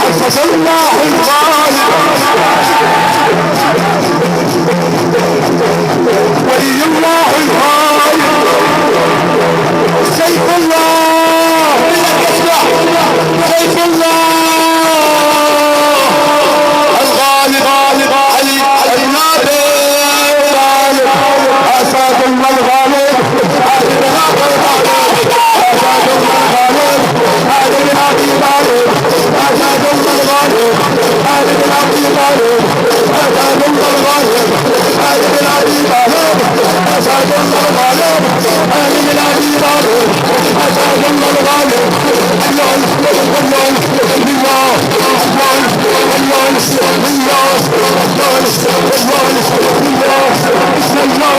حفظ الله الغالب ولي الله الغالب سيف الله سيف الله الغالب علي النابل الغالب أسد الله الغالب أسد الله الغالب هذا من أبي طالب أسد الله الغالب هذا من أبي طالب أسد الله الغالب هذا من أبي طالب أسد الله الغالب هذا من أبي طالب أسد الله الغالب الله